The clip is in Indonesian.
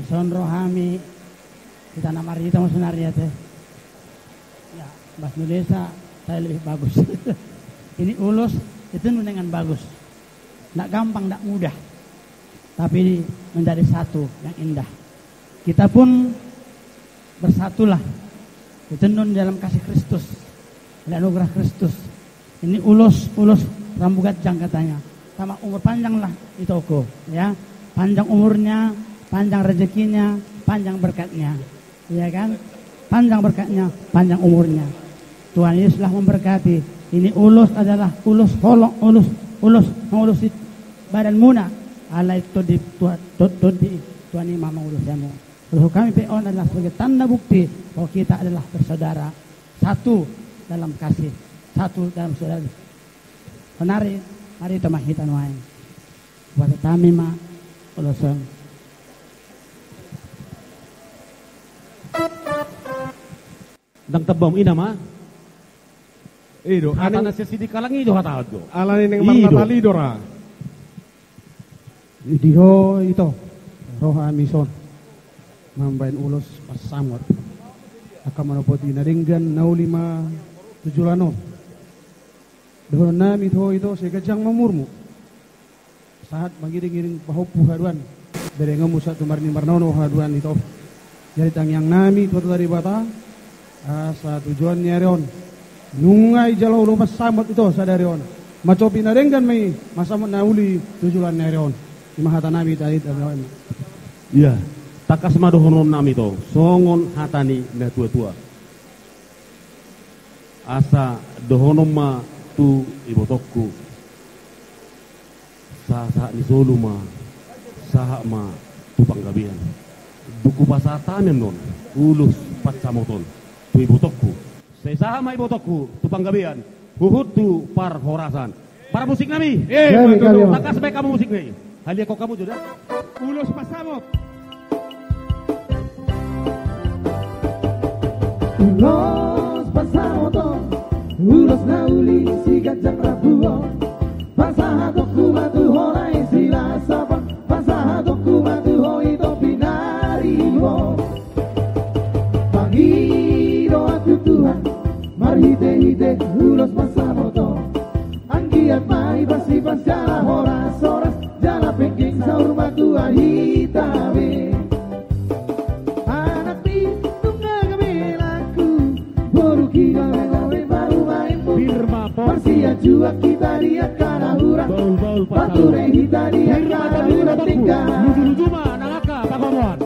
Ison rohami kita nama Rita masunari ya teh. Ya, bahasa Indonesia saya lebih bagus. Ini ulus itu dengan bagus. Nggak gampang, nggak mudah. Tapi menjadi satu yang indah. Kita pun bersatulah. Ditendun dalam kasih Kristus. Dalam anugerah Kristus. Ini ulus rambu gajang katanya. Sama umur panjang lah itu kok, ya. Panjang umurnya, panjang rezekinya, panjang berkatnya. Ya kan? Panjang berkatnya, panjang umurnya. Tuhan Yesuslah memberkati. Ini ulus adalah ulus holok, ulus badan muna. Allah itu di Tuhan ini mama ulus jamu. Ulus kami peon adalah sebagai tanda bukti bahwa kita adalah bersaudara, satu dalam kasih, satu dalam saudara. Mari kita mahitan wae. Buat kami mah ulusan. Dang tebam ina mah. Ido, ana nasi sidi kalang ido hataot go. Alani ning mang natali dora. Idiho itu roha mison mambain ulos pasamot akan menopoti naringgan naulima tujulano dohon nami itu segajang mamurmu saat mengiring-iring pahopu haduan dari ngamu satu marni marnono haduan itu jadi tangyang nami tuatu dari bata asa tujuan nyareon nungai jalo lupas samot itu sadarion macopi naringgan mai masamot nauli tujuan nyareon Imahata nami tadi tahu. Iya, takas madohonon nami to, songon hatani na tua-tua. Asa dohonom ma tu ibotokku. Saha ni solu ma, saha ma tu panggabian. Buku pasatanen non, ulus pacamoton tu ibotokku. Saha ma ibotokku tu panggabian. Huhut tu par horasan. Para musik nami, takas baik kamu musik nih. Halia kok kamu sudah? Ulos pasamot. Ulos pasamot, ulos nauli si gajah prabuo. Pasahadoku matu horai sila sapa, pasahadoku matu hoi to pinariwo. Pangiro aku Tuhan, marhite-hite ulos pasamot. Anggiat mai pasti pasjala horas-horas. Jala pengking saur matu ahitabe anak pintung ngagabelaku boruki gawe baru main Firma Persia jua kita dia kana hura Pature hita dia kana hura tinggal Luju-luju mah nangaka pakongon